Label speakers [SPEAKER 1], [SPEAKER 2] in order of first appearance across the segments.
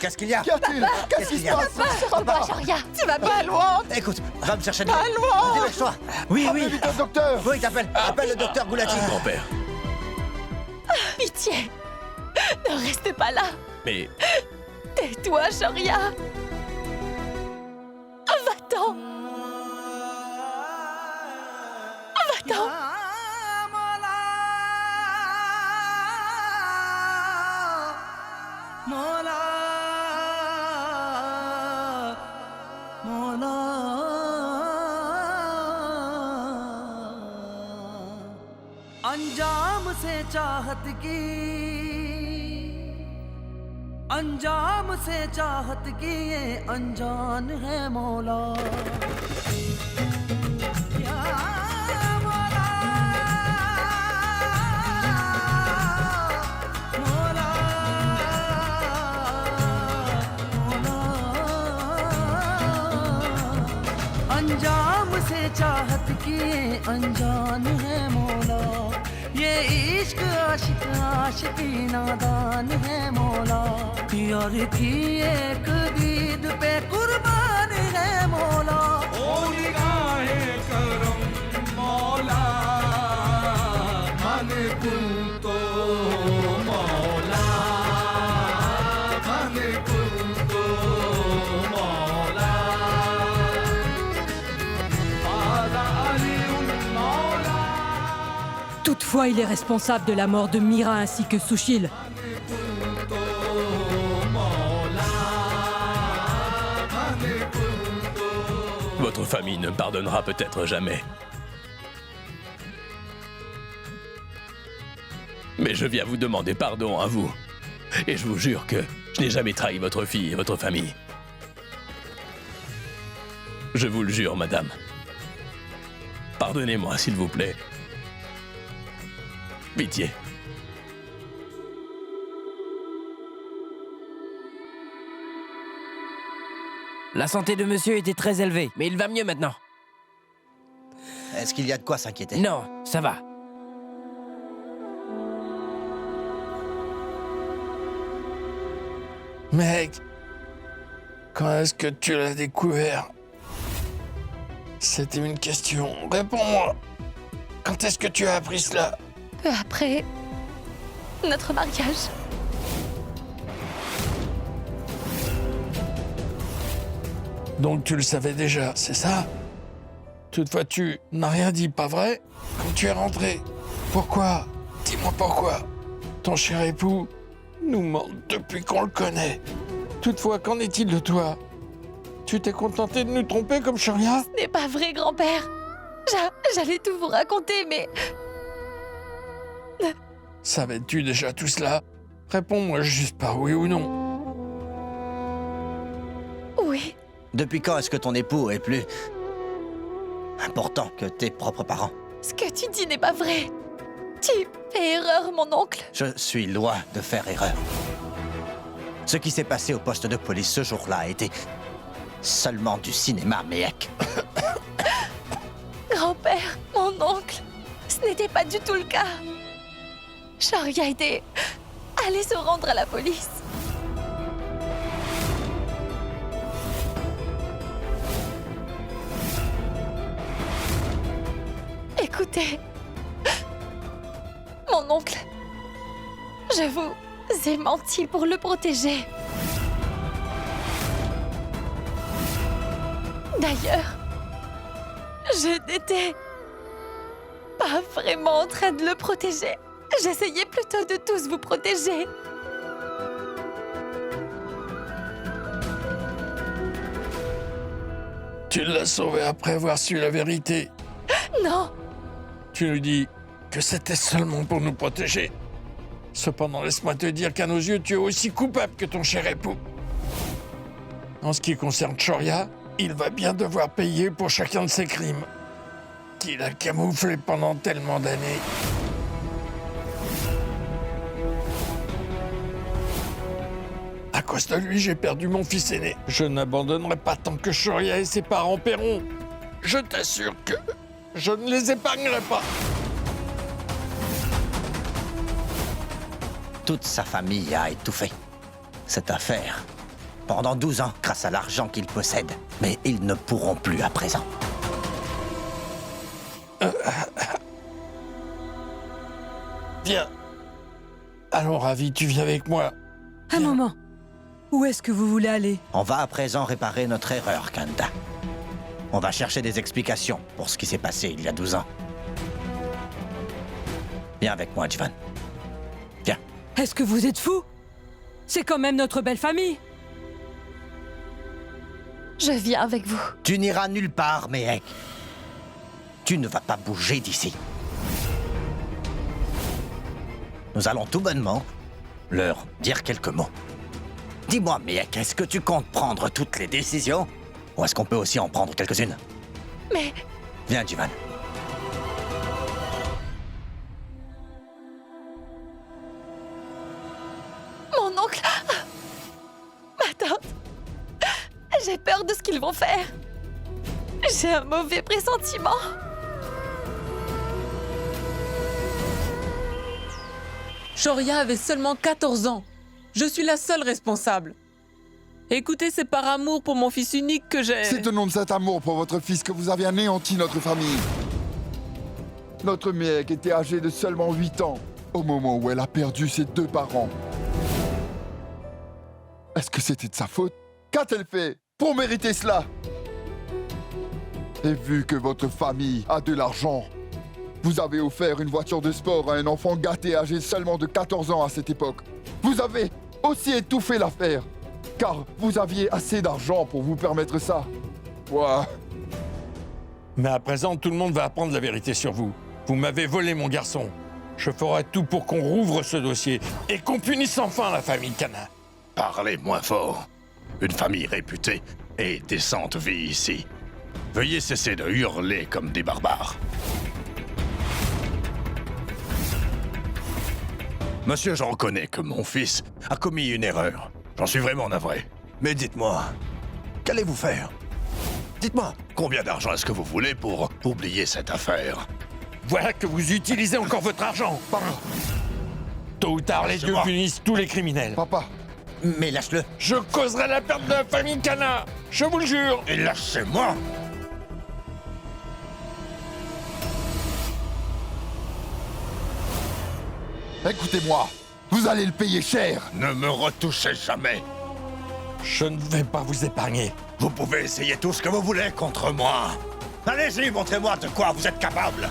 [SPEAKER 1] Qu'est-ce qu'il y a?
[SPEAKER 2] Qu'est-ce qui se passe?
[SPEAKER 3] Rends-toi, Shoria.
[SPEAKER 2] Tu vas pas loin.
[SPEAKER 1] Écoute, va me chercher de
[SPEAKER 2] Pas loin.
[SPEAKER 1] Dépêche-toi. Oui,
[SPEAKER 2] Appelez vite le docteur.
[SPEAKER 1] Oui, t'appelles. Appelle le docteur Goulati.
[SPEAKER 4] Grand-père.
[SPEAKER 3] Pitié. Ne reste pas là.
[SPEAKER 4] Mais
[SPEAKER 3] Tais-toi, Shoria. Va-t'en. Va-t'en.
[SPEAKER 5] अंजाम से चाहत की अंजाम से चाहत की ये अनजान है मौला या मौला मौला मौला अंजाम से चाहत की ये अनजान है मौला ये इश्क आशिक आशिकी नादान है मौला यार की एक दीद पे कुर्बान है मौला
[SPEAKER 6] ओ निगाहे करम मौला मन कुल तो मौला मन कुल तो मौला आला अली मौला
[SPEAKER 7] Toutefois, il est responsable de la mort de Mira ainsi que Sushil.
[SPEAKER 4] votre famille ne pardonnera peut-être jamais. Mais je viens vous demander pardon à vous. Et je vous jure que je n'ai jamais trahi votre fille et votre famille. Je vous le jure, madame. Pardonnez-moi, s'il vous plaît. Pitié.
[SPEAKER 8] La santé de monsieur était très élevée, mais il va mieux maintenant.
[SPEAKER 1] Est-ce qu'il y a de quoi s'inquiéter?
[SPEAKER 8] Non, ça va.
[SPEAKER 2] Mec, quand est-ce que tu l'as découvert? C'était une question. Réponds-moi. Quand est-ce que tu as appris cela?
[SPEAKER 3] Peu après notre mariage.
[SPEAKER 2] Donc tu le savais déjà, c'est ça? Toutefois, tu n'as rien dit, pas vrai? Quand tu es rentré. Pourquoi? Dis-moi pourquoi. Ton cher époux nous ment depuis qu'on le connaît. Toutefois, qu'en est-il de toi? Tu t'es contenté de nous tromper comme Shoria?
[SPEAKER 3] Ce n'est pas vrai, grand-père. J'allais tout vous raconter, mais...
[SPEAKER 2] Savais-tu déjà tout cela? Réponds-moi juste par oui ou non.
[SPEAKER 3] Oui.
[SPEAKER 1] Depuis quand est-ce que ton époux est plus important que tes propres parents?
[SPEAKER 3] Ce que tu dis n'est pas vrai. Tu fais erreur, mon oncle.
[SPEAKER 1] Je suis loin de faire erreur. Ce qui s'est passé au poste de police ce jour-là a été seulement du cinéma, mec.
[SPEAKER 3] Grand-père, mon oncle, ce n'était pas du tout le cas. Shoria était allé se rendre à la police. Écoutez, mon oncle, je vous ai menti pour le protéger. D'ailleurs, je n'étais pas vraiment en train de le protéger. J'essayais plutôt de tous vous protéger.
[SPEAKER 2] Tu l'as sauvé après avoir su la vérité.
[SPEAKER 3] Non,
[SPEAKER 2] Tu nous dis que c'était seulement pour nous protéger. Cependant, laisse-moi te dire qu'à nos yeux, tu es aussi coupable que ton cher époux. En ce qui concerne Shoria, il va bien devoir payer pour chacun de ses crimes, qu'il a camouflé pendant tellement d'années. À cause de lui, j'ai perdu mon fils aîné. Je n'abandonnerai pas tant que Shoria et ses parents paieront. Je t'assure que je ne les épargnerai pas.
[SPEAKER 1] Toute sa famille a étouffé. Cette affaire pendant 12 ans grâce à l'argent qu'ils possèdent. Mais ils ne pourront plus à présent.
[SPEAKER 2] Viens. Allons, Ravi, tu viens avec moi.
[SPEAKER 7] Un moment. Où est-ce que vous voulez aller?
[SPEAKER 1] On va à présent réparer notre erreur, Kanda. On va chercher des explications pour ce qui s'est passé il y a 12 ans. Viens avec moi, Jivan. Viens.
[SPEAKER 7] Est-ce que vous êtes fou? C'est quand même notre belle famille.
[SPEAKER 3] Je viens avec vous.
[SPEAKER 1] Tu n'iras nulle part, Mehek. Tu ne vas pas bouger d'ici. Nous allons tout bonnement leur dire quelques mots. Dis-moi, Mehek, est-ce que tu comptes prendre toutes les décisions? Ou est-ce qu'on peut aussi en prendre quelques-unes?
[SPEAKER 3] Mais
[SPEAKER 1] Viens, Jivan.
[SPEAKER 3] mon oncle... Ma tante... J'ai peur de ce qu'ils vont faire. J'ai un mauvais pressentiment.
[SPEAKER 9] Shoria avait seulement 14 ans. Je suis la seule responsable. Écoutez, c'est par amour pour mon fils unique que j'ai...
[SPEAKER 10] C'est au nom de cet amour pour votre fils que vous avez anéanti notre famille. Notre Mehek était âgée de seulement 8 ans au moment où elle a perdu ses 2 parents. Est-ce que c'était de sa faute? Qu'a-t-elle fait pour mériter cela? Et vu que votre famille a de l'argent, vous avez offert une voiture de sport à un enfant gâté âgé seulement de 14 ans à cette époque. Vous avez aussi étouffé l'affaire, car vous aviez assez d'argent pour vous permettre ça. Ouah.
[SPEAKER 2] Mais à présent, tout le monde va apprendre la vérité sur vous. Vous m'avez volé mon garçon. Je ferai tout pour qu'on rouvre ce dossier et qu'on punisse enfin la famille Kana.
[SPEAKER 4] Parlez moins fort. Une famille réputée et décente vit ici. Veuillez cesser de hurler comme des barbares. Monsieur, je reconnais que mon fils a commis une erreur. J'en suis vraiment navré. Mais dites-moi, qu'allez-vous faire? Dites-moi, combien d'argent est-ce que vous voulez pour oublier cette affaire?
[SPEAKER 2] Voilà que vous utilisez encore votre argent.
[SPEAKER 10] Papa,
[SPEAKER 2] Tôt ou tard, les dieux
[SPEAKER 10] Lâchez-moi.
[SPEAKER 2] punissent tous les criminels.
[SPEAKER 10] papa,
[SPEAKER 1] Mais lâche-le.
[SPEAKER 2] Je causerai la perte de la famille Kana. Je vous le jure.
[SPEAKER 4] Et lâchez-moi!
[SPEAKER 10] écoutez-moi. Vous allez le payer cher.
[SPEAKER 4] Ne me retouchez jamais!
[SPEAKER 2] Je ne vais pas vous épargner.
[SPEAKER 4] Vous pouvez essayer tout ce que vous voulez contre moi. Allez-y, montrez-moi de quoi vous êtes capable.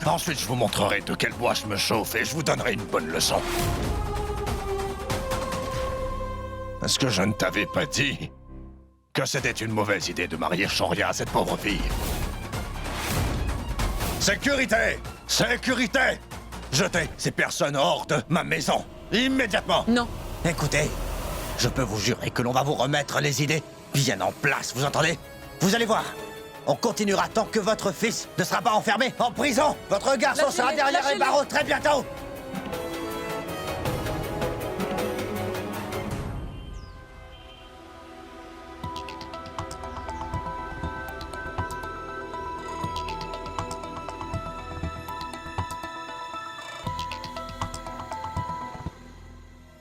[SPEAKER 4] Ensuite, je vous montrerai de quel bois je me chauffe et je vous donnerai une bonne leçon. Est-ce que je ne t'avais pas dit que c'était une mauvaise idée de marier Shoria à cette pauvre fille? Sécurité! Sécurité! Jetez ces personnes hors de ma maison, immédiatement!
[SPEAKER 9] Non.
[SPEAKER 1] Écoutez, je peux vous jurer que l'on va vous remettre les idées bien en place, vous entendez? Vous allez voir. On continuera tant que votre fils ne sera pas enfermé en prison. Votre garçon
[SPEAKER 9] Lâchez-les,
[SPEAKER 1] sera derrière les
[SPEAKER 9] lâchez-les.
[SPEAKER 1] barreaux très bientôt.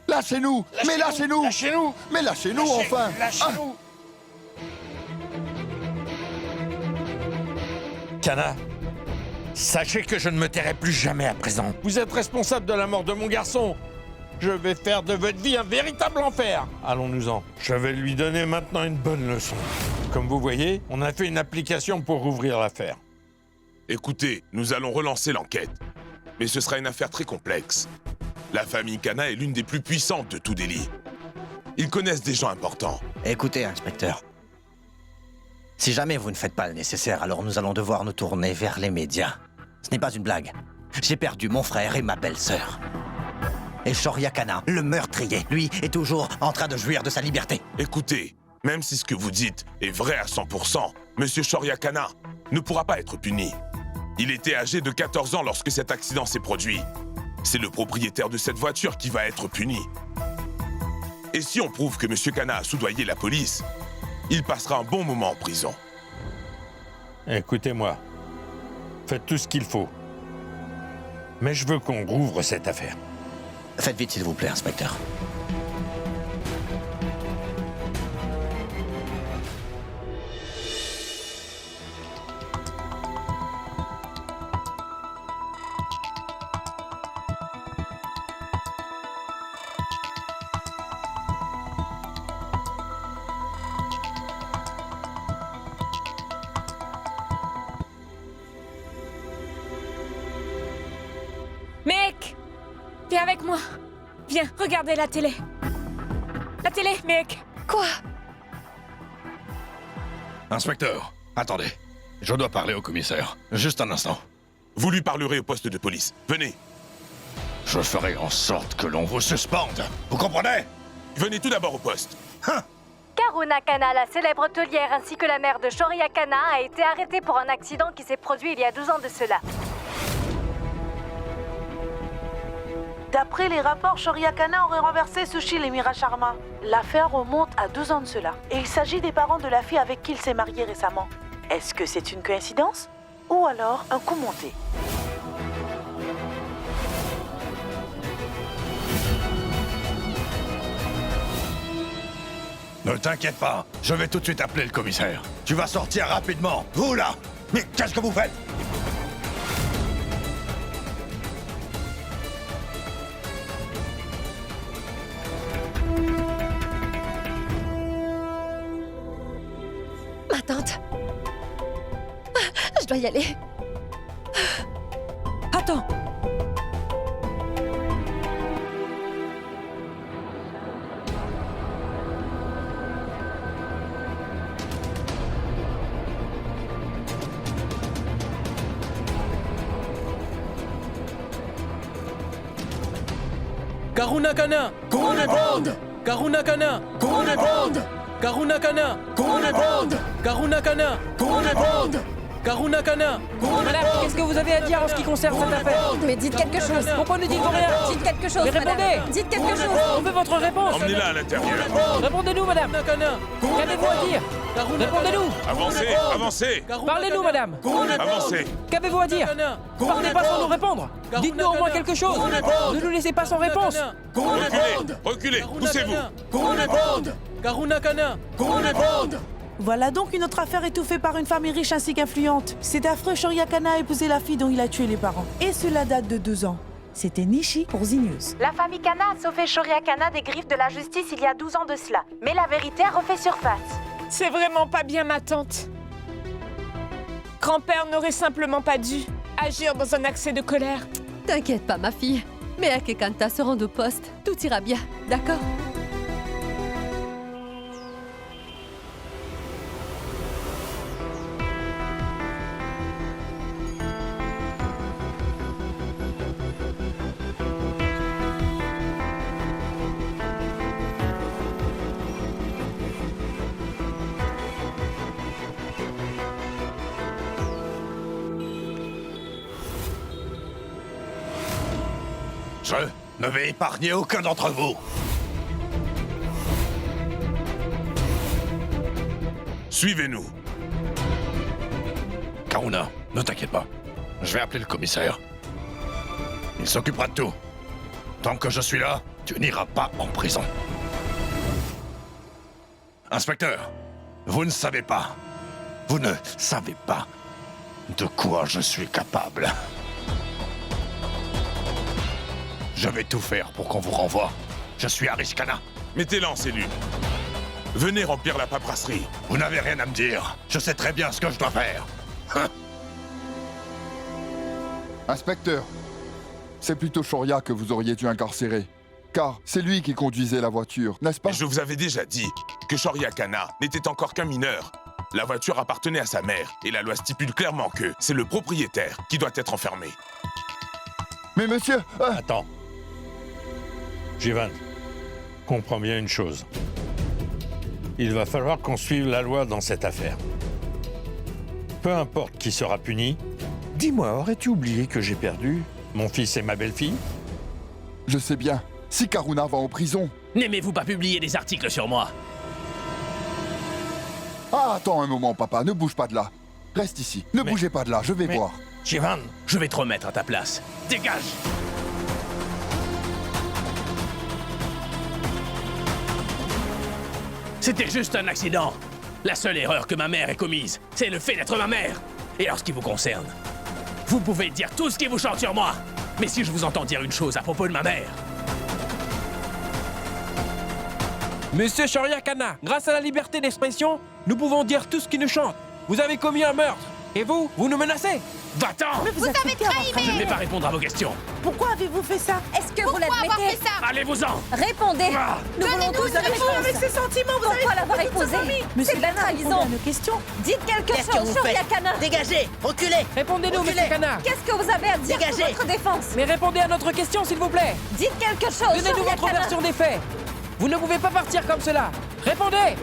[SPEAKER 10] Lâchez-nous. Mais lâchez-nous.
[SPEAKER 2] Lâchez-nous.
[SPEAKER 10] Mais lâchez-nous enfin.
[SPEAKER 2] Lâchez-nous. Kana, sachez que je ne me tairai plus jamais à présent. Vous êtes responsable de la mort de mon garçon. Je vais faire de votre vie un véritable enfer. Allons-nous-en. Je vais lui donner maintenant une bonne leçon. Comme vous voyez, on a fait une application pour rouvrir l'affaire.
[SPEAKER 11] Écoutez, nous allons relancer l'enquête. Mais ce sera une affaire très complexe. La famille Kana est l'une des plus puissantes de tout Delhi. Ils connaissent des gens importants.
[SPEAKER 1] Écoutez, inspecteur. Si jamais vous ne faites pas le nécessaire, alors nous allons devoir nous tourner vers les médias. Ce n'est pas une blague. J'ai perdu mon frère et ma belle-sœur. Et Shoria Kana, le meurtrier, lui, est toujours en train de jouir de sa liberté.
[SPEAKER 11] Écoutez, même si ce que vous dites est vrai à 100%, Monsieur Shoria Kana ne pourra pas être puni. Il était âgé de 14 ans lorsque cet accident s'est produit. C'est le propriétaire de cette voiture qui va être puni. Et si on prouve que Monsieur Kana a soudoyé la police, il passera un bon moment en prison.
[SPEAKER 2] Écoutez-moi. Faites tout ce qu'il faut. Mais je veux qu'on rouvre cette affaire.
[SPEAKER 1] Faites vite, s'il vous plaît, inspecteur.
[SPEAKER 3] Viens avec moi. Viens, regardez la télé. La télé, mec. Quoi?
[SPEAKER 4] Inspecteur, attendez. Je dois parler au commissaire. Juste un instant.
[SPEAKER 11] Vous lui parlerez au poste de police. Venez.
[SPEAKER 4] Je ferai en sorte que l'on vous suspende. Vous comprenez?
[SPEAKER 11] Venez tout d'abord au poste.
[SPEAKER 12] Karuna Kana, la célèbre hôtelière, ainsi que la mère de Shoria Kana, a été arrêtée pour un accident qui s'est produit il y a 12 ans de cela.
[SPEAKER 13] D'après les rapports, Shoria Kana aurait renversé Sushil et Mira Sharma. L'affaire remonte à 12 ans de cela. Et il s'agit des parents de la fille avec qui il s'est marié récemment. Est-ce que c'est une coïncidence? Ou alors un coup monté?
[SPEAKER 4] Ne t'inquiète pas, je vais tout de suite appeler le commissaire. Tu vas sortir rapidement. Vous là! Mais qu'est-ce que vous faites?
[SPEAKER 3] Ma tante. Je dois y aller.
[SPEAKER 7] Attends.
[SPEAKER 9] Karuna Kana!
[SPEAKER 2] Qu'on réponde!
[SPEAKER 9] Karuna Kana!
[SPEAKER 2] Qu'on réponde!
[SPEAKER 9] Karuna Kana!
[SPEAKER 2] Qu'on réponde!
[SPEAKER 9] Karuna Kana!
[SPEAKER 2] Qu'on réponde!
[SPEAKER 9] Karuna Kana!
[SPEAKER 8] Madame, qu'est-ce que vous avez à dire en ce qui concerne cette affaire?
[SPEAKER 3] Mais dites quelque chose.
[SPEAKER 9] Pourquoi ne dites-vous rien?
[SPEAKER 3] Dites quelque chose,
[SPEAKER 9] Mais
[SPEAKER 3] madame.
[SPEAKER 9] répondez.
[SPEAKER 3] Dites quelque chose.
[SPEAKER 9] On veut votre réponse!
[SPEAKER 11] Emmenez-la à l'intérieur.
[SPEAKER 8] Répondez-nous, madame.
[SPEAKER 9] Karuna Kana!
[SPEAKER 8] Qu'avez-vous à dire? Répondez-nous.
[SPEAKER 11] Avancez, avancez.
[SPEAKER 8] Parlez-nous, madame.
[SPEAKER 11] Avancez.
[SPEAKER 8] Qu'avez-vous à dire? Partez pas sans nous répondre. Dites-nous au moins quelque chose. Ne nous laissez pas sans réponse.
[SPEAKER 11] Reculez, reculez, poussez-vous.
[SPEAKER 2] Qu'on réponde!
[SPEAKER 9] Karuna Kana!
[SPEAKER 2] Qu'on réponde!
[SPEAKER 13] Voilà donc une autre affaire étouffée par une famille riche ainsi qu'influente. C'est affreux, Shoria Kana a épousé la fille dont il a tué les parents. Et cela date de 2 ans. C'était Nishi pour Z-News.
[SPEAKER 12] La famille Kana a sauvé Shoria Kana des griffes de la justice il y a 12 ans de cela. Mais la vérité a refait surface.
[SPEAKER 3] C'est vraiment pas bien, ma tante. Grand-père n'aurait simplement pas dû agir dans un accès de colère.
[SPEAKER 14] T'inquiète pas, ma fille. Meak et Kanta seront de poste. Tout ira bien, d'accord?
[SPEAKER 4] Je ne vais épargner aucun d'entre vous.
[SPEAKER 11] Suivez-nous.
[SPEAKER 4] Karuna, ne t'inquiète pas. Je vais appeler le commissaire. Il s'occupera de tout. Tant que je suis là, tu n'iras pas en prison. Inspecteur, vous ne savez pas. Vous ne savez pas de quoi je suis capable. Je vais tout faire pour qu'on vous renvoie. Je suis Arish Kana.
[SPEAKER 11] Mettez-la en cellule. Venez remplir la paperasserie.
[SPEAKER 4] Vous n'avez rien à me dire. Je sais très bien ce que je dois faire.
[SPEAKER 10] Inspecteur, c'est plutôt Shoria que vous auriez dû incarcérer. Car c'est lui qui conduisait la voiture, n'est-ce pas?
[SPEAKER 11] Je vous avais déjà dit que Shoria Kana n'était encore qu'un mineur. La voiture appartenait à sa mère et la loi stipule clairement que c'est le propriétaire qui doit être enfermé.
[SPEAKER 10] Mais monsieur...
[SPEAKER 2] Attends. Jivan, comprends bien une chose. Il va falloir qu'on suive la loi dans cette affaire. Peu importe qui sera puni, dis-moi, aurais-tu oublié que j'ai perdu mon fils et ma belle-fille?
[SPEAKER 10] Je sais bien. Si Karuna va en prison...
[SPEAKER 8] N'aimez-vous pas publier des articles sur moi?
[SPEAKER 10] Ah, attends un moment, papa, ne bouge pas de là. Reste ici, ne bougez pas de là, je vais voir.
[SPEAKER 8] Jivan, je vais te remettre à ta place. Dégage! C'était juste un accident. La seule erreur que ma mère ait commise, c'est le fait d'être ma mère. Et en ce qui vous concerne, vous pouvez dire tout ce qui vous chante sur moi. Mais si je vous entends dire une chose à propos de ma mère...
[SPEAKER 15] Monsieur Shoria Kana, grâce à la liberté d'expression, nous pouvons dire tout ce qui nous chante. Vous avez commis un meurtre. Et vous nous menacez.
[SPEAKER 8] Va-t'en!
[SPEAKER 13] Mais vous avez trahi,
[SPEAKER 8] Je ne vais pas répondre à vos questions.
[SPEAKER 13] Pourquoi avez-vous fait ça?
[SPEAKER 14] Est-ce que vous l'admettez?
[SPEAKER 8] Allez-vous-en!
[SPEAKER 14] Répondez. Nous voulons tous la réponse.
[SPEAKER 13] Avec ces sentiments, vous
[SPEAKER 14] Pourquoi
[SPEAKER 13] avez
[SPEAKER 14] l'avoir épousé? C'est de la trahison.
[SPEAKER 13] nos questions.
[SPEAKER 14] Dites quelque chose, Shoria Kana.
[SPEAKER 1] Dégagez! Reculez!
[SPEAKER 15] Répondez-nous, monsieur Kana.
[SPEAKER 14] Qu'est-ce que vous avez à dire pour votre défense?
[SPEAKER 15] Mais répondez à notre question, s'il vous plaît.
[SPEAKER 14] Dites quelque chose,
[SPEAKER 15] Donnez-nous
[SPEAKER 14] Shoria
[SPEAKER 15] votre
[SPEAKER 14] Kana.
[SPEAKER 15] version des faits. Vous ne pouvez pas partir comme cela. Répondez!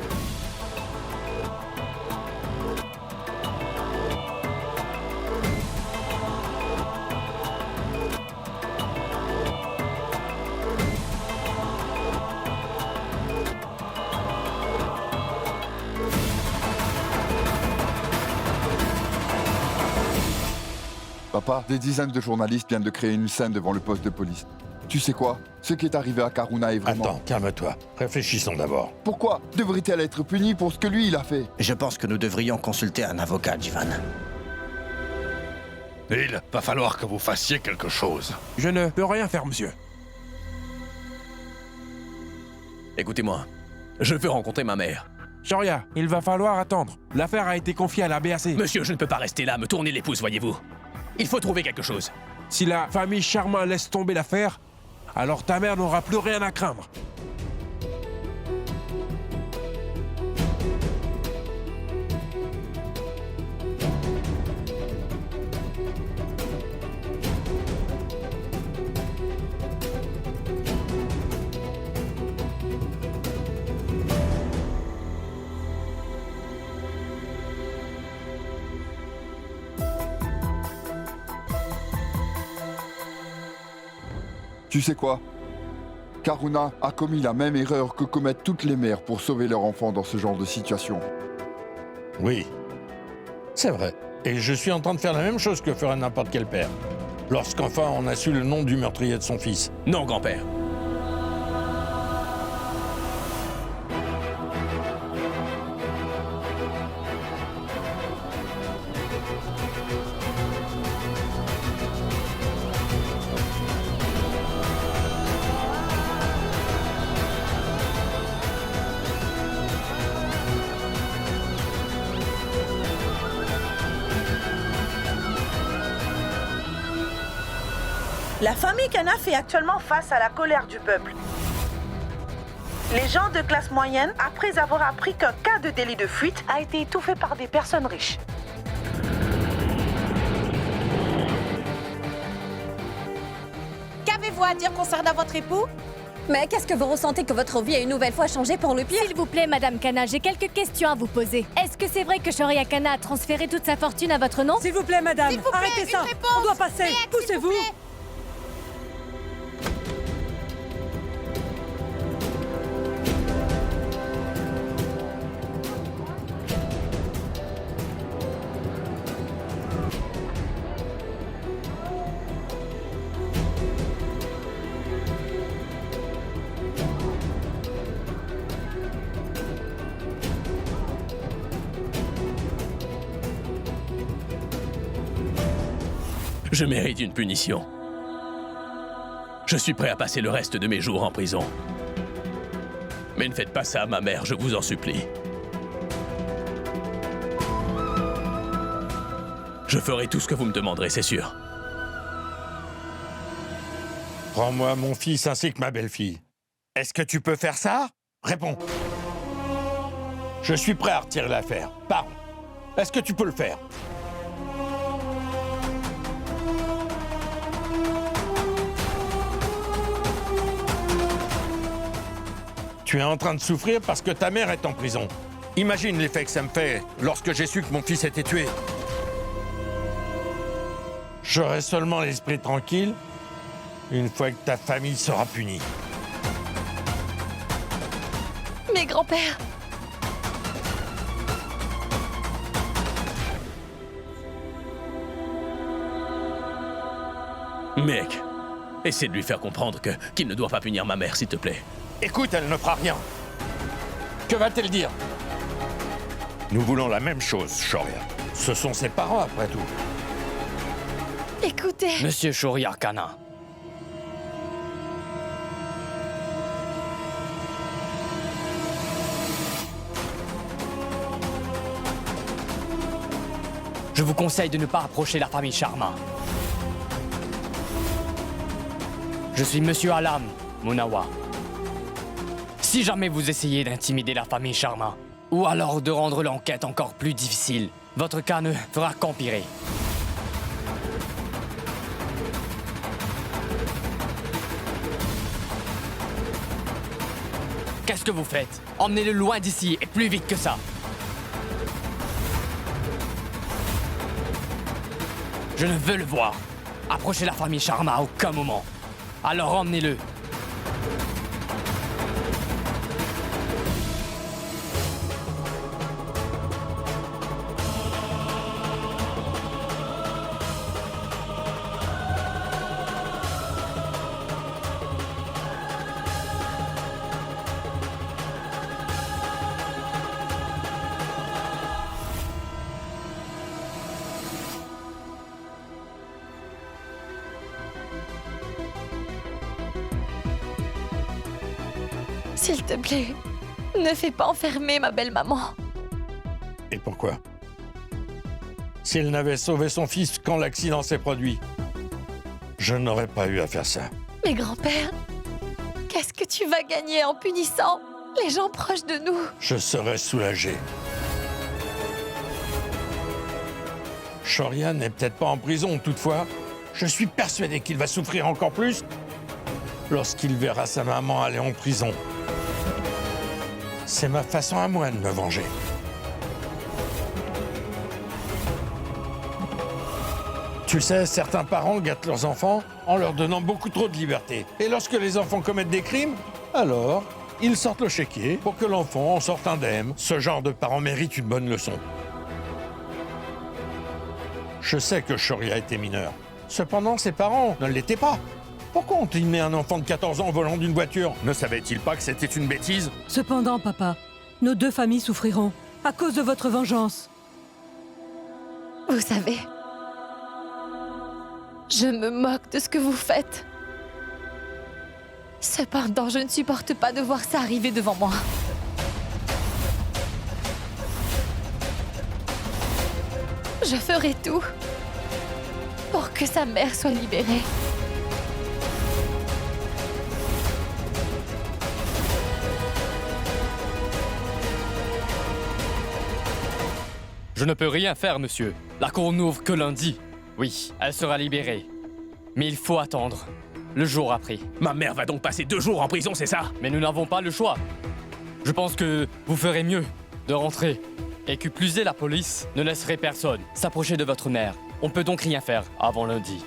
[SPEAKER 10] Papa, des dizaines de journalistes viennent de créer une scène devant le poste de police. Tu sais quoi? Ce qui est arrivé à Karuna est vraiment...
[SPEAKER 2] Attends, calme-toi. Réfléchissons d'abord.
[SPEAKER 10] Pourquoi devrait-elle être punie pour ce que lui, il a fait?
[SPEAKER 1] Je pense que nous devrions consulter un avocat, Jivan.
[SPEAKER 4] Il va falloir que vous fassiez quelque chose.
[SPEAKER 15] Je ne peux rien faire, monsieur.
[SPEAKER 8] Écoutez-moi, je veux rencontrer ma mère.
[SPEAKER 15] Shoria, il va falloir attendre. L'affaire a été confiée à la BAC.
[SPEAKER 8] Monsieur, je ne peux pas rester là, me tourner les pouces, voyez-vous. Il faut trouver quelque chose.
[SPEAKER 15] Si la famille Sharma laisse tomber l'affaire, alors ta mère n'aura plus rien à craindre.
[SPEAKER 10] Tu sais quoi? Karuna a commis la même erreur que commettent toutes les mères pour sauver leur enfant dans ce genre de situation.
[SPEAKER 2] Oui, c'est vrai. Et je suis en train de faire la même chose que ferait n'importe quel père. Lorsqu'enfin on a su le nom du meurtrier de son fils.
[SPEAKER 8] Non, grand-père.
[SPEAKER 13] La famille Kana fait actuellement face à la colère du peuple. Les gens de classe moyenne, après avoir appris qu'un cas de délit de fuite a été étouffé par des personnes riches.
[SPEAKER 3] Qu'avez-vous à dire concernant votre époux?
[SPEAKER 14] Mais qu'est-ce que vous ressentez que votre vie a une nouvelle fois changé pour le pire?
[SPEAKER 12] S'il vous plaît, Madame Kana, j'ai quelques questions à vous poser. Est-ce que c'est vrai que Shoria Kana a transféré toute sa fortune à votre nom?
[SPEAKER 7] S'il vous plaît, madame,
[SPEAKER 3] S'il vous plaît,
[SPEAKER 7] arrêtez ça.
[SPEAKER 3] une réponse.
[SPEAKER 7] On doit passer.
[SPEAKER 3] Max, s'il vous
[SPEAKER 7] Poussez-vous.
[SPEAKER 3] plaît.
[SPEAKER 8] Je mérite une punition. Je suis prêt à passer le reste de mes jours en prison. Mais ne faites pas ça à ma mère, je vous en supplie. Je ferai tout ce que vous me demanderez, c'est sûr.
[SPEAKER 2] Prends-moi mon fils ainsi que ma belle-fille. Est-ce que tu peux faire ça? Réponds. Je suis prêt à retirer l'affaire. Parle. Est-ce que tu peux le faire? Tu es en train de souffrir parce que ta mère est en prison. Imagine l'effet que ça me fait lorsque j'ai su que mon fils était tué. J'aurai seulement l'esprit tranquille une fois que ta famille sera punie.
[SPEAKER 3] Mais grand-père,
[SPEAKER 8] Mec, essaie de lui faire comprendre qu'il ne doit pas punir ma mère, s'il te plaît.
[SPEAKER 2] Écoute, elle ne fera rien. Que va-t-elle dire? Nous voulons la même chose, Shoria. Ce sont ses parents, après tout.
[SPEAKER 3] écoutez.
[SPEAKER 16] Monsieur Shoria Kana. Je vous conseille de ne pas approcher la famille Sharma. Je suis Monsieur Alam, Munawa. Si jamais vous essayez d'intimider la famille Sharma, ou alors de rendre l'enquête encore plus difficile, votre cas ne fera qu'empirer. Qu'est-ce que vous faites? Emmenez-le loin d'ici et plus vite que ça. Je ne veux le voir. Approchez la famille Sharma à aucun moment. Alors emmenez-le.
[SPEAKER 3] S'il te plaît, ne fais pas enfermer ma belle maman.
[SPEAKER 2] Et pourquoi? S'il n'avait sauvé son fils quand l'accident s'est produit, je n'aurais pas eu à faire ça.
[SPEAKER 3] Mais grand-père, qu'est-ce que tu vas gagner en punissant les gens proches de nous?
[SPEAKER 2] Je serais soulagé. Shaurya n'est peut-être pas en prison, toutefois, je suis persuadé qu'il va souffrir encore plus lorsqu'il verra sa maman aller en prison. C'est ma façon à moi de me venger. Tu sais, certains parents gâtent leurs enfants en leur donnant beaucoup trop de liberté. Et lorsque les enfants commettent des crimes, alors ils sortent le chéquier pour que l'enfant en sorte indemne. Ce genre de parents mérite une bonne leçon. Je sais que Shaurya était mineur. Cependant, ses parents ne l'étaient pas. Pourquoi ont-ils mis un enfant de 14 ans au volant d'une voiture? Ne savait-il pas que c'était une bêtise?
[SPEAKER 7] Cependant, papa, nos deux familles souffriront à cause de votre vengeance.
[SPEAKER 3] Vous savez, je me moque de ce que vous faites. Cependant, je ne supporte pas de voir ça arriver devant moi. Je ferai tout pour que sa mère soit libérée.
[SPEAKER 16] Je ne peux rien faire, monsieur. La cour n'ouvre que lundi. Oui, elle sera libérée. Mais il faut attendre. Le jour après.
[SPEAKER 8] Ma mère va donc passer 2 jours en prison, c'est ça?
[SPEAKER 16] Mais nous n'avons pas le choix. Je pense que vous ferez mieux de rentrer. Et que plus est la police ne laisserait personne s'approcher de votre mère. On peut donc rien faire avant lundi.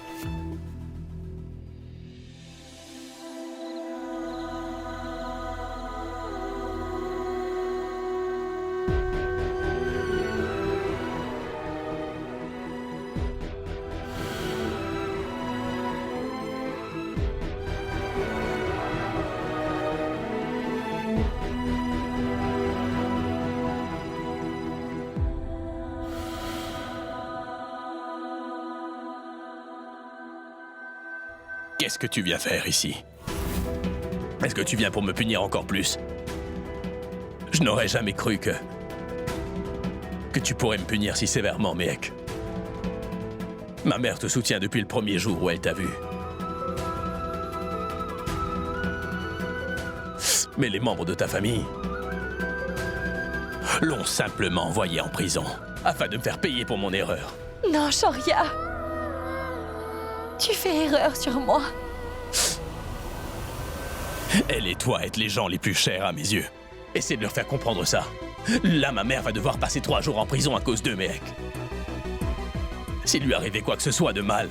[SPEAKER 8] Qu'est-ce que tu viens faire ici? Est-ce que tu viens pour me punir encore plus? Je n'aurais jamais cru que tu pourrais me punir si sévèrement, mec. Ma mère te soutient depuis le premier jour où elle t'a vu. Mais les membres de ta famille l'ont simplement envoyé en prison afin de me faire payer pour mon erreur.
[SPEAKER 3] Non, Shaurya. Tu fais erreur sur moi.
[SPEAKER 8] Elle et toi êtes les gens les plus chers à mes yeux. Essaie de leur faire comprendre ça. Là, ma mère va devoir passer 3 jours en prison à cause d'eux, mec. S'il lui arrivait quoi que ce soit de mal.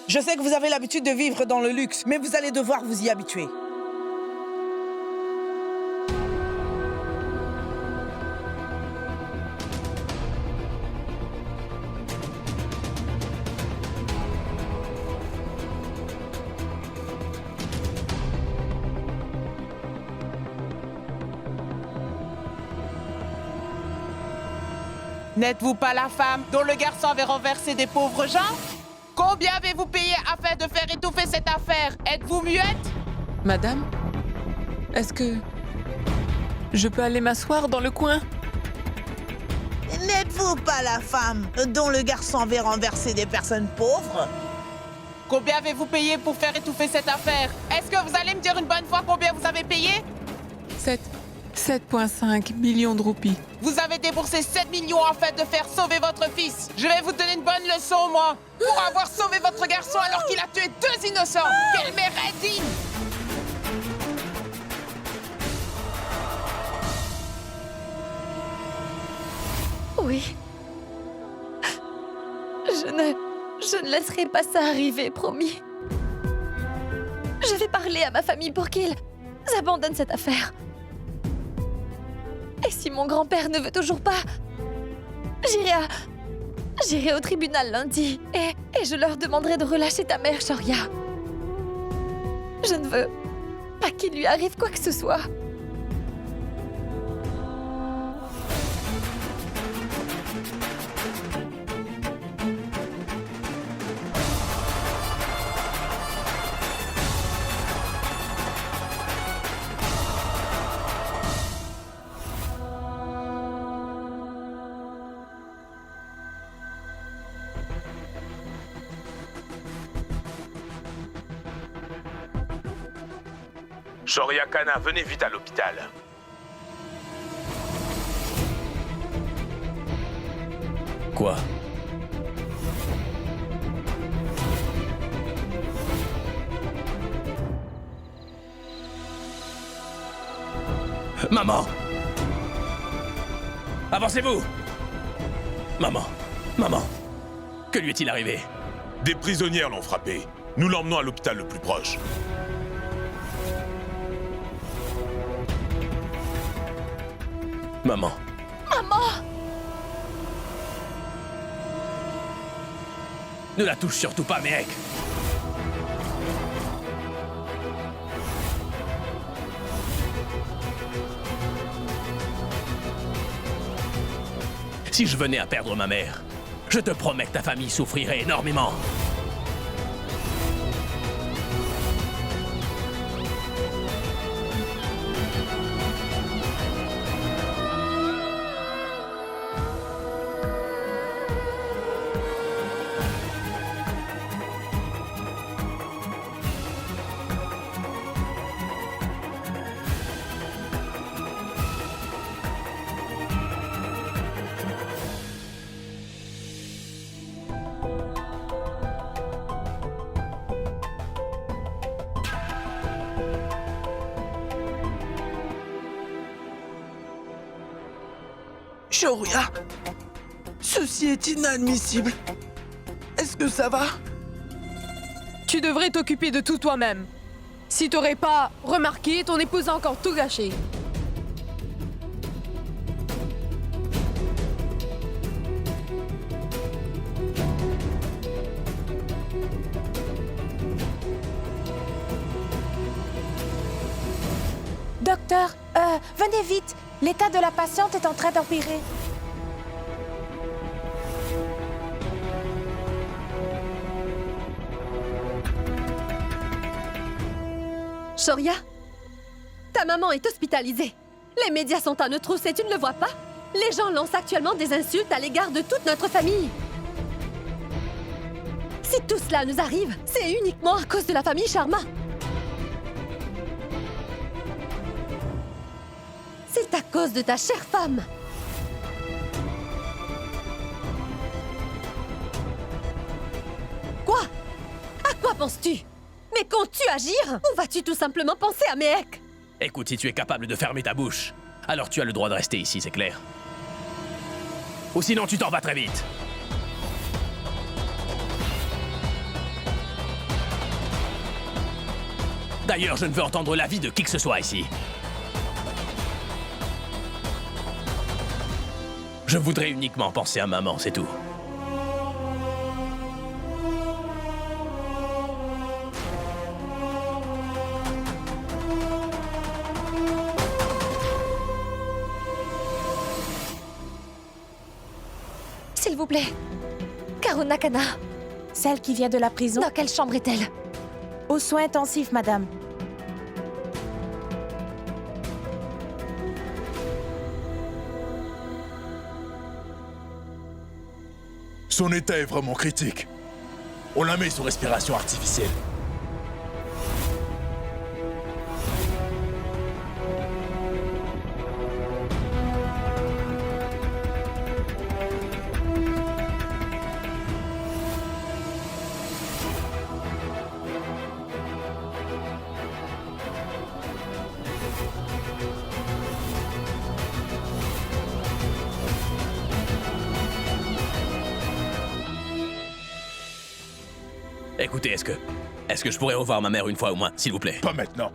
[SPEAKER 17] Je sais que vous avez l'habitude de vivre dans le luxe, mais vous allez devoir vous y habituer. N'êtes-vous pas la femme dont le garçon avait renversé des pauvres gens? Combien avez-vous payé afin de faire étouffer cette affaire? Êtes-vous muette?
[SPEAKER 9] Madame, Est-ce que je peux aller m'asseoir dans le coin?
[SPEAKER 17] N'êtes-vous pas la femme dont le garçon avait renversé des personnes pauvres?
[SPEAKER 9] Combien avez-vous payé pour faire étouffer cette affaire? Est-ce que vous allez me dire une bonne fois combien vous avez payé? 7,5 millions de roupies. Vous avez déboursé 7 millions afin de faire sauver votre fils. Je vais vous donner une bonne leçon, moi, pour avoir sauvé votre garçon alors qu'il a tué 2 innocents. Quelle mère indigne!
[SPEAKER 3] Oui. Je ne laisserai pas ça arriver, promis. Je vais parler à ma famille pour qu'ils abandonnent cette affaire. Et si mon grand-père ne veut toujours pas, j'irai au tribunal lundi et je leur demanderai de relâcher ta mère, Shoria. Je ne veux pas qu'il lui arrive quoi que ce soit.
[SPEAKER 11] Shoria Kana, venez vite à l'hôpital.
[SPEAKER 8] Quoi? Maman! Avancez-vous! Maman! Maman! Que lui est-il arrivé?
[SPEAKER 11] Des prisonnières l'ont frappé. Nous l'emmenons à l'hôpital le plus proche.
[SPEAKER 8] Maman!
[SPEAKER 3] Maman!
[SPEAKER 8] Ne la touche surtout pas, Mehek! Si je venais à perdre ma mère, je te promets que ta famille souffrirait énormément.
[SPEAKER 17] Shoria, ceci est inadmissible. Est-ce que ça va?
[SPEAKER 7] Tu devrais t'occuper de tout toi-même. Si t'aurais pas remarqué, ton épouse a encore tout gâché.
[SPEAKER 12] Docteur, venez vite. L'état de la patiente est en train d'empirer.
[SPEAKER 14] Shoria, ta maman est hospitalisée. Les médias sont à notre trousse et tu ne le vois pas? Les gens lancent actuellement des insultes à l'égard de toute notre famille. Si tout cela nous arrive, c'est uniquement à cause de la famille Sharma. C'est à cause de ta chère femme. Quoi? À quoi penses-tu? Mais comptes-tu agir? Ou vas-tu tout simplement penser à Mehek?
[SPEAKER 8] Écoute, si tu es capable de fermer ta bouche, alors tu as le droit de rester ici, c'est clair. Ou sinon tu t'en vas très vite. D'ailleurs, je ne veux entendre l'avis de qui que ce soit ici. Je voudrais uniquement penser à maman, c'est tout.
[SPEAKER 3] S'il vous plaît. Karuna Kana.
[SPEAKER 12] Celle qui vient de la prison?
[SPEAKER 3] Dans quelle chambre est-elle?
[SPEAKER 12] Aux soins intensifs, madame.
[SPEAKER 18] Son état est vraiment critique. On la met sous respiration artificielle.
[SPEAKER 8] Écoutez, est-ce que je pourrais revoir ma mère une fois au moins, s'il vous plaît?
[SPEAKER 18] Pas maintenant.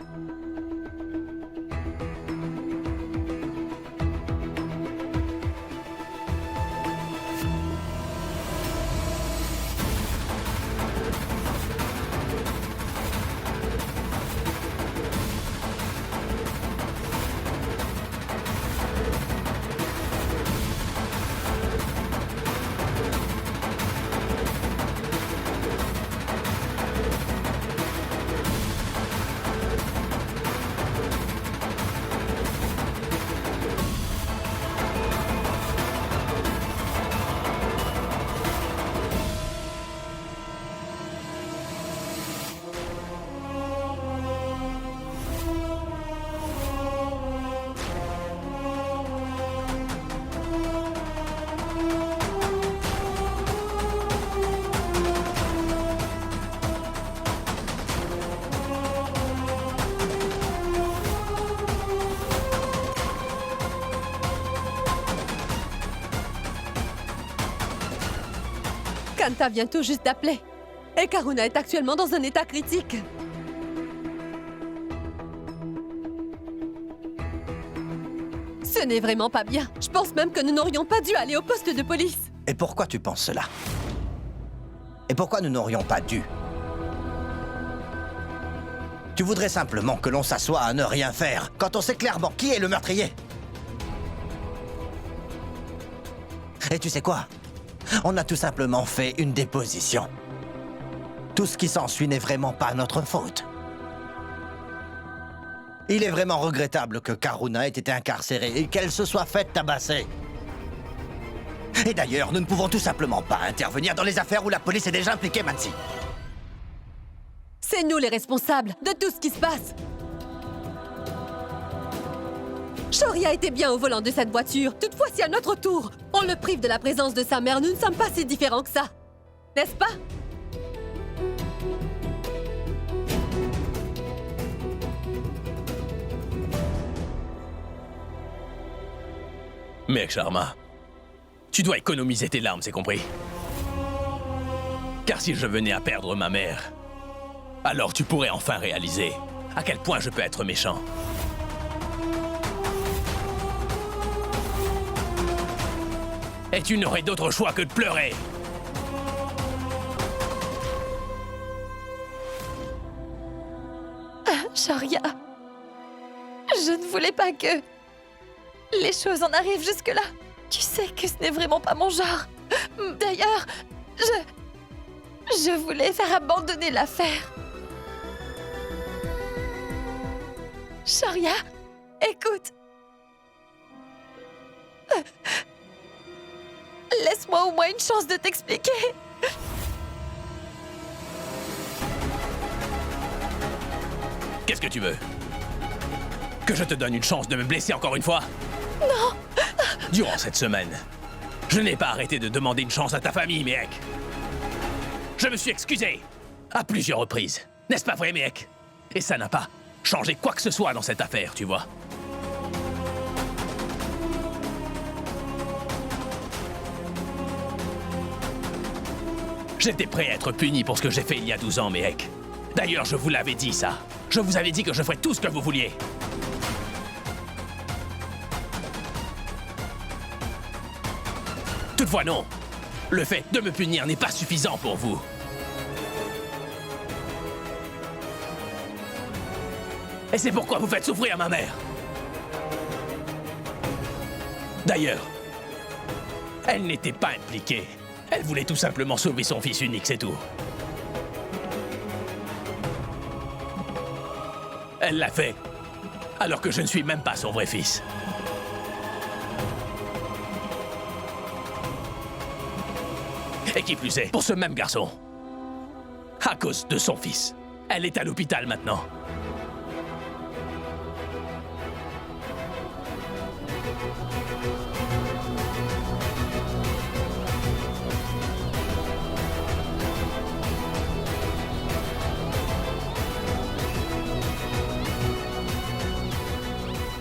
[SPEAKER 14] Kanta vient tout juste d'appeler. Et Karuna est actuellement dans un état critique. Ce n'est vraiment pas bien. Je pense même que nous n'aurions pas dû aller au poste de police.
[SPEAKER 1] Et pourquoi tu penses cela? Et pourquoi nous n'aurions pas dû? Tu voudrais simplement que l'on s'assoie à ne rien faire, quand on sait clairement qui est le meurtrier. Et tu sais quoi? On a tout simplement fait une déposition. Tout ce qui s'ensuit n'est vraiment pas notre faute. Il est vraiment regrettable que Karuna ait été incarcérée et qu'elle se soit faite tabasser. Et d'ailleurs, nous ne pouvons tout simplement pas intervenir dans les affaires où la police est déjà impliquée, Mansi.
[SPEAKER 14] C'est nous les responsables de tout ce qui se passe. Shoria était bien au volant de cette voiture. Toutefois, si à notre tour, on le prive de la présence de sa mère, nous ne sommes pas si différents que ça. N'est-ce pas?
[SPEAKER 8] Mec Sharma, tu dois économiser tes larmes, c'est compris? Car si je venais à perdre ma mère, alors tu pourrais enfin réaliser à quel point je peux être méchant. Et tu n'aurais d'autre choix que de pleurer.
[SPEAKER 3] Shoria, je ne voulais pas que les choses en arrivent jusque-là. Tu sais que ce n'est vraiment pas mon genre. D'ailleurs, je voulais faire abandonner l'affaire. Shoria, écoute. Laisse-moi au moins une chance de t'expliquer.
[SPEAKER 8] Qu'est-ce que tu veux? Que je te donne une chance de me blesser encore une fois?
[SPEAKER 3] Non.
[SPEAKER 8] Durant cette semaine, je n'ai pas arrêté de demander une chance à ta famille, mec. Je me suis excusé à plusieurs reprises. N'est-ce pas vrai, mec? Et ça n'a pas changé quoi que ce soit dans cette affaire, tu vois. J'étais prêt à être puni pour ce que j'ai fait il y a 12 ans, mec. D'ailleurs, je vous l'avais dit, ça. Je vous avais dit que je ferais tout ce que vous vouliez. Toutefois, non. Le fait de me punir n'est pas suffisant pour vous. Et c'est pourquoi vous faites souffrir ma mère. D'ailleurs, elle n'était pas impliquée. Elle voulait tout simplement sauver son fils unique, c'est tout. Elle l'a fait, alors que je ne suis même pas son vrai fils. Et qui plus est, pour ce même garçon. À cause de son fils. Elle est à l'hôpital maintenant.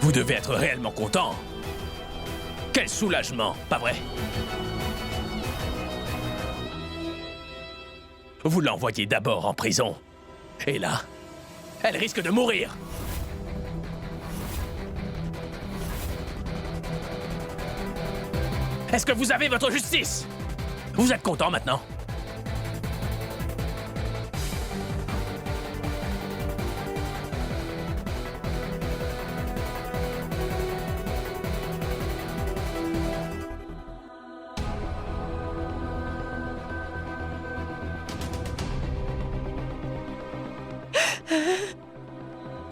[SPEAKER 8] Vous devez être réellement content. Quel soulagement, pas vrai? Vous l'envoyez d'abord en prison. Et là, elle risque de mourir. Est-ce que vous avez votre justice? Vous êtes content maintenant?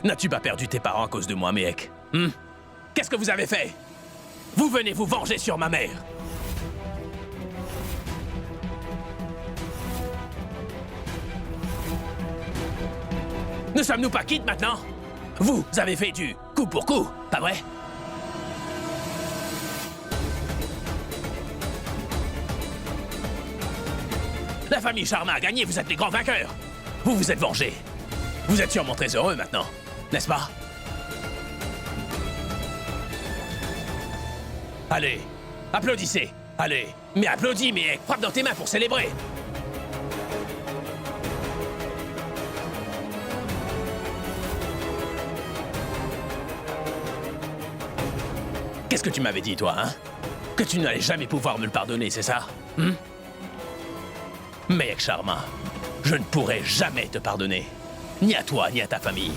[SPEAKER 8] N'as-tu pas perdu tes parents à cause de moi, Méhek? Qu'est-ce que vous avez fait? Vous venez vous venger sur ma mère. Ne sommes-nous pas quittes maintenant? Vous avez fait du coup pour coup, pas vrai? La famille Sharma a gagné, vous êtes les grands vainqueurs. Vous vous êtes vengés. Vous êtes sûrement très heureux maintenant, n'est-ce pas? Allez, applaudissez. Allez, mais applaudis, mais frappe dans tes mains pour célébrer. Qu'est-ce que tu m'avais dit, toi, hein? Que tu n'allais jamais pouvoir me le pardonner, c'est ça? Méhek Sharma, je ne pourrai jamais te pardonner. Ni à toi, ni à ta famille.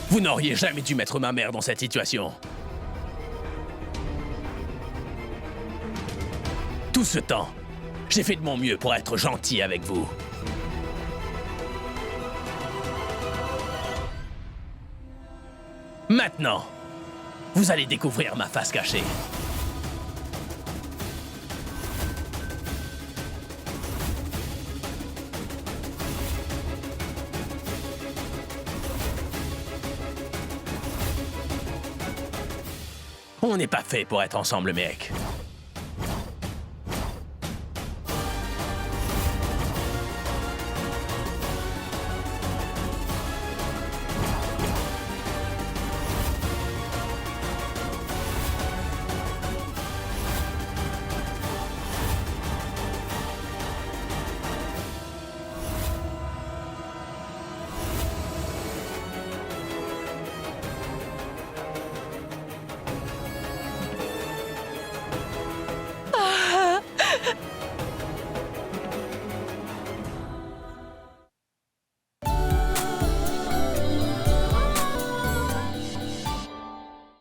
[SPEAKER 8] Vous n'auriez jamais dû mettre ma mère dans cette situation. Tout ce temps, j'ai fait de mon mieux pour être gentil avec vous. Maintenant, vous allez découvrir ma face cachée. On n'est pas fait pour être ensemble, mec.